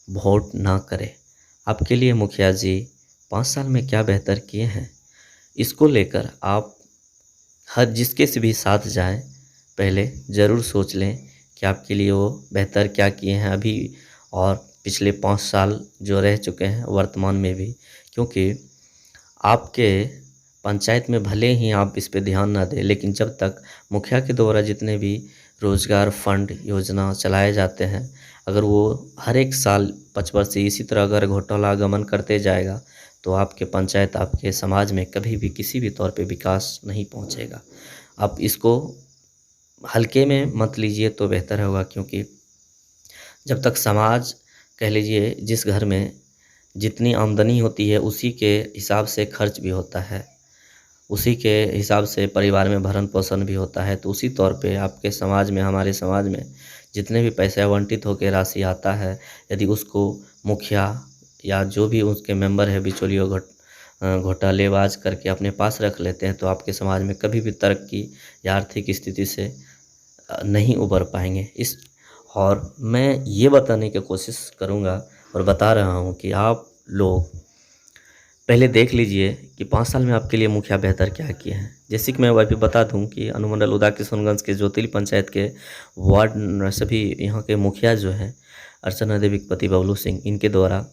Vote ना करें। आपके लिए मुखिया जी 5 साल में क्या बेहतर किए हैं, इसको लेकर आप हर जिसके से भी साथ जाएं, पहले ज़रूर सोच लें कि आपके लिए वो बेहतर क्या किए हैं अभी और पिछले 5 साल जो रह चुके हैं वर्तमान में भी। क्योंकि आपके पंचायत में भले ही आप इस पे ध्यान ना दें, लेकिन जब तक मुखिया के द्वारा जितने भी रोज़गार फंड योजना चलाए जाते हैं, अगर वो हर एक साल 5 वर्ष से इसी तरह अगर घोटाला गमन करते जाएगा, तो आपके पंचायत, आपके समाज में कभी भी किसी भी तौर पे विकास नहीं पहुंचेगा। आप इसको हल्के में मत लीजिए तो बेहतर होगा, क्योंकि जब तक समाज, कह लीजिए जिस घर में जितनी आमदनी होती है उसी के हिसाब से खर्च भी होता है, उसी के हिसाब से परिवार में भरण पोषण भी होता है। तो उसी तौर पे आपके समाज में, हमारे समाज में जितने भी पैसे आवंटित होकर राशि आता है, यदि उसको मुखिया या जो भी उसके मेंबर है बिचौलियों घोटालेबाज करके अपने पास रख लेते हैं, तो आपके समाज में कभी भी तरक्की या आर्थिक स्थिति से नहीं उबर पाएंगे। इस और मैं ये बताने की कोशिश करूँगा और बता रहा हूँ कि आप लोग पहले देख लीजिए कि 5 साल में आपके लिए मुखिया बेहतर क्या किए हैं। जैसे कि मैं अभी बता दूं कि अनुमंडल उदा किशनगंज के ज्योतिली पंचायत के सभी यहाँ के मुखिया जो हैं, अर्चना देवी पति बबलू सिंह, इनके द्वारा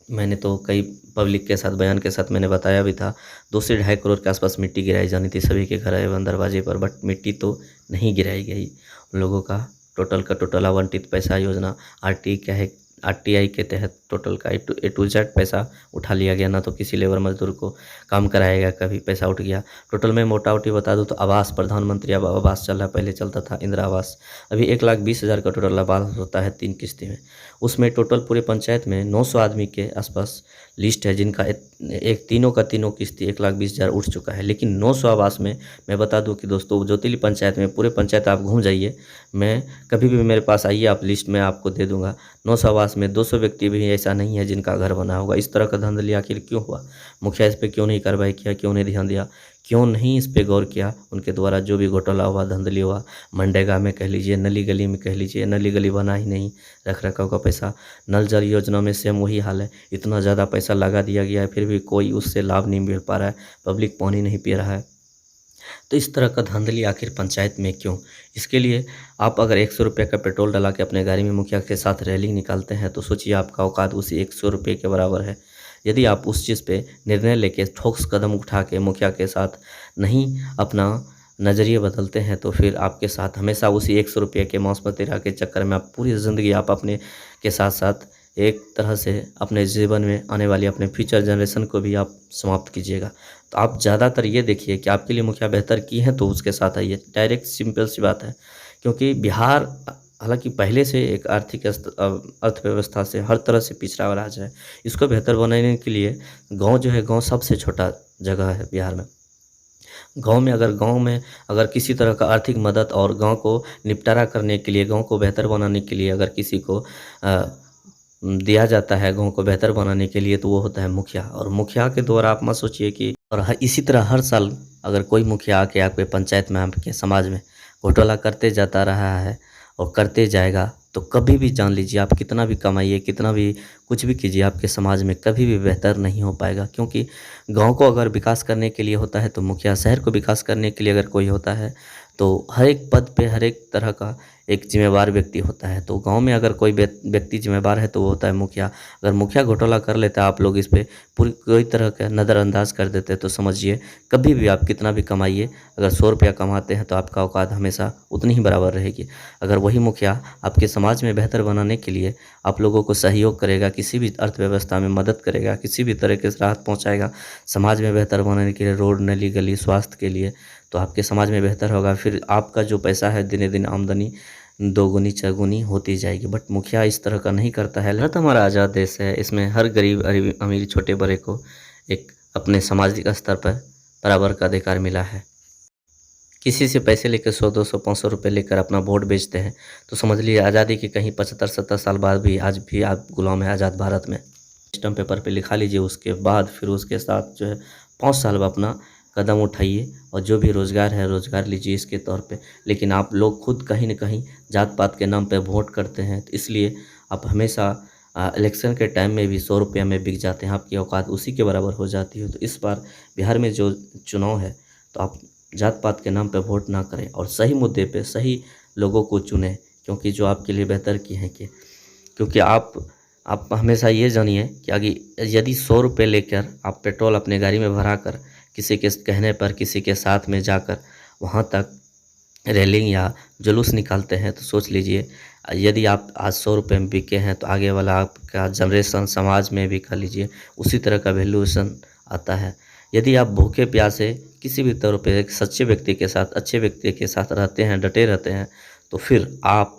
मैंने तो कई पब्लिक के साथ बयान के साथ मैंने बताया भी था, 2 से 2.5 करोड़ के आसपास मिट्टी गिराई जानी थी सभी के घर एवं दरवाजे पर, बट मिट्टी तो नहीं गिराई गई। उन लोगों का टोटल का टोटल आवंटित पैसा योजना आरटीआई के तहत टोटल का ए टू जेड पैसा उठा लिया गया। ना तो किसी लेबर मजदूर को काम कराएगा, कभी पैसा उठ गया। टोटल में मोटा मोटी बता दूं तो आवास, प्रधानमंत्री आवास चल रहा है, पहले चलता था इंदिरा आवास, अभी 1,20,000 का टोटल आवास होता है 3 किस्तें में। उसमें टोटल पूरे पंचायत में 900 आदमी के आसपास लिस्ट है जिनका एक तीनों का तीनों किस्ती 1,20,000 उठ चुका है। लेकिन 900 आवास में मैं बता दूं कि दोस्तों, ज्योतिली पंचायत में पूरे पंचायत आप घूम जाइए, मैं कभी भी मेरे पास आइए, आप लिस्ट में आपको दे दूंगा। 900 आवास में 200 व्यक्ति भी ऐसा नहीं है जिनका घर बना होगा। इस तरह का धांधली आखिर क्यों हुआ? मुखिया इस पे क्यों नहीं कार्रवाई किया, क्यों नहीं ध्यान दिया, क्यों नहीं इस पे गौर किया? उनके द्वारा जो भी घोटाला हुआ, धांधली हुआ, मनरेगा में कह लीजिए, नली गली में कह लीजिए, नली गली बना ही नहीं, रख रखाव का पैसा, नल जल योजना में सेम वही हाल है, इतना ज़्यादा पैसा लगा दिया गया है फिर भी कोई उससे लाभ नहीं मिल पा रहा है, पब्लिक पानी नहीं पी रहा है। तो इस तरह का धांधली आखिर पंचायत में क्यों? इसके लिए आप अगर 100 रुपये का पेट्रोल डला के अपने गाड़ी में मुखिया के साथ रैली निकालते हैं, तो सोचिए आपका औकात उसी 100 रुपये के बराबर है। यदि आप उस चीज़ पे निर्णय लेके ठोस कदम उठा के मुखिया के साथ नहीं अपना नज़रिए बदलते हैं, तो फिर आपके साथ हमेशा उसी 100 रुपये के मौस मदिरा के चक्कर में आप पूरी ज़िंदगी आप अपने के साथ साथ एक तरह से अपने जीवन में आने वाली अपने फ्यूचर जनरेशन को भी आप समाप्त कीजिएगा। तो आप ज़्यादातर ये देखिए कि आपके लिए मुखिया बेहतर की है तो उसके साथ आइए, डायरेक्ट सिंपल सी बात है। क्योंकि बिहार हालांकि पहले से एक आर्थिक अर्थव्यवस्था से हर तरह से पिछड़ा हुआ राज्य है। इसको बेहतर बनाने के लिए गांव जो है, गांव सबसे छोटा जगह है बिहार में। गांव में अगर किसी तरह का आर्थिक मदद और गांव को निपटारा करने के लिए, गांव को बेहतर बनाने के लिए अगर किसी को दिया जाता है गांव को बेहतर बनाने के लिए, तो वो होता है मुखिया। और मुखिया के द्वारा आप मत सोचिए कि इसी तरह हर साल अगर कोई मुखिया आके आपके पंचायत में, आपके समाज में घोटाला करते जाता रहा है और करते जाएगा, तो कभी भी जान लीजिए आप कितना भी कमाइए, कितना भी कुछ भी कीजिए, आपके समाज में कभी भी बेहतर नहीं हो पाएगा। क्योंकि गांव को अगर विकास करने के लिए होता है तो मुखिया, शहर को विकास करने के लिए अगर कोई होता है तो हर एक पद पे हर एक तरह का एक जिम्मेवार व्यक्ति होता है। तो गांव में अगर कोई व्यक्ति जिम्मेवार है तो वो होता है मुखिया। अगर मुखिया घोटाला कर लेता है, आप लोग इस पे पूरी कोई तरह का नज़रअंदाज कर देते हैं, तो समझिए कभी भी आप कितना भी कमाइए, अगर 100 रुपया कमाते हैं तो आपका औकात हमेशा उतनी ही बराबर रहेगी। अगर वही मुखिया आपके समाज में बेहतर बनाने के लिए आप लोगों को सहयोग करेगा, किसी भी अर्थव्यवस्था में मदद करेगा, किसी भी तरह के राहत पहुँचाएगा, समाज में बेहतर बनाने के लिए, रोड, नली गली, स्वास्थ्य के लिए, तो आपके समाज में बेहतर होगा। फिर आपका जो पैसा है दिने दिन आमदनी दोगुनी चौगुनी होती जाएगी। बट मुखिया इस तरह का नहीं करता है। भारत हमारा आज़ाद देश है, इसमें हर गरीब अमीर छोटे बड़े को एक अपने सामाजिक स्तर पर बराबर का अधिकार मिला है। किसी से पैसे लेकर 100, 200, 500 रुपये लेकर अपना वोट बेचते हैं, तो समझ लीजिए आज़ादी के कहीं 75-70 साल बाद भी आज भी आप गुलाम है आज़ाद भारत में। स्टम्प पेपर पे लिखा लीजिए, उसके बाद फिर उसके साथ जो है 5 साल अपना कदम उठाइए और जो भी रोज़गार है रोज़गार लीजिए इसके तौर पे। लेकिन आप लोग खुद कहीं न कहीं जात पात के नाम पे वोट करते हैं, तो इसलिए आप हमेशा इलेक्शन के टाइम में भी 100 रुपया में बिक जाते हैं, आपकी औकात उसी के बराबर हो जाती है। तो इस बार बिहार में जो चुनाव है, तो आप जात पात के नाम पे वोट ना करें और सही मुद्दे पे सही लोगों को चुनें, क्योंकि जो आपके लिए बेहतर किए हैं कि क्योंकि आप हमेशा ये जानिए कि अगर यदि 100 रुपये लेकर आप पेट्रोल अपने गाड़ी में भरा कर किसी के कहने पर किसी के साथ में जाकर वहाँ तक रैलिंग या जुलूस निकालते हैं, तो सोच लीजिए यदि आप आज 100 रुपये में बिके हैं तो आगे वाला आपका जनरेशन समाज में भी कर लीजिए उसी तरह का वैल्यूएशन आता है। यदि आप भूखे प्यासे किसी भी तौर पे एक सच्चे व्यक्ति के साथ अच्छे व्यक्ति के साथ रहते हैं, डटे रहते हैं, तो फिर आप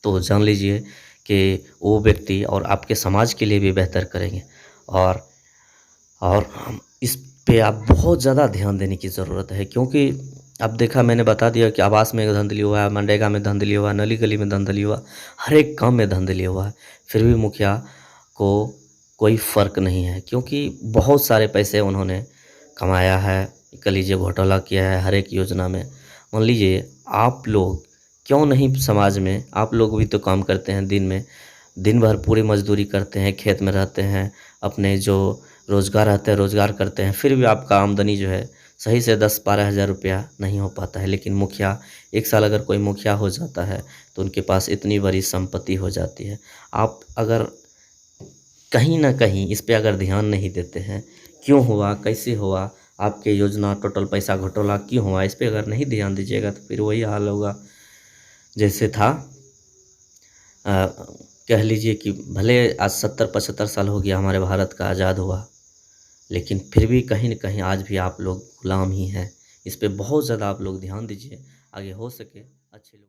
तो जान लीजिए कि वो व्यक्ति और आपके समाज के लिए भी बेहतर करेंगे। और हम इस पे आप बहुत ज़्यादा ध्यान देने की ज़रूरत है, क्योंकि अब देखा मैंने बता दिया कि आवास में धांधली हुआ है, मनरेगा में धांधली हुआ है, नली गली में धांधली हुआ, हर एक काम में धांधली हुआ है। फिर भी मुखिया को कोई फ़र्क नहीं है, क्योंकि बहुत सारे पैसे उन्होंने कमाया है, कह लीजिए घोटाला किया है हर एक योजना में। मान लीजिए आप लोग क्यों नहीं समाज में, आप लोग भी तो काम करते हैं दिन भर पूरी मजदूरी करते हैं, खेत में रहते हैं, अपने जो रोज़गार रहते हैं रोज़गार करते हैं, फिर भी आपका आमदनी जो है सही से 10-12 हज़ार रुपया नहीं हो पाता है। लेकिन मुखिया, एक साल अगर कोई मुखिया हो जाता है तो उनके पास इतनी बड़ी संपत्ति हो जाती है। आप अगर कहीं ना कहीं इस पे अगर ध्यान नहीं देते हैं, क्यों हुआ, कैसे हुआ, आपके योजना टोटल पैसा घोटाला क्यों हुआ, इस पे अगर नहीं ध्यान दीजिएगा तो फिर वही हाल होगा जैसे था। कह लीजिए कि भले आज 70-75 साल हो गया हमारे भारत का आज़ाद हुआ, लेकिन फिर भी कहीं न कहीं आज भी आप लोग गुलाम ही हैं। इस पे बहुत ज़्यादा आप लोग ध्यान दीजिए, आगे हो सके अच्छे लोग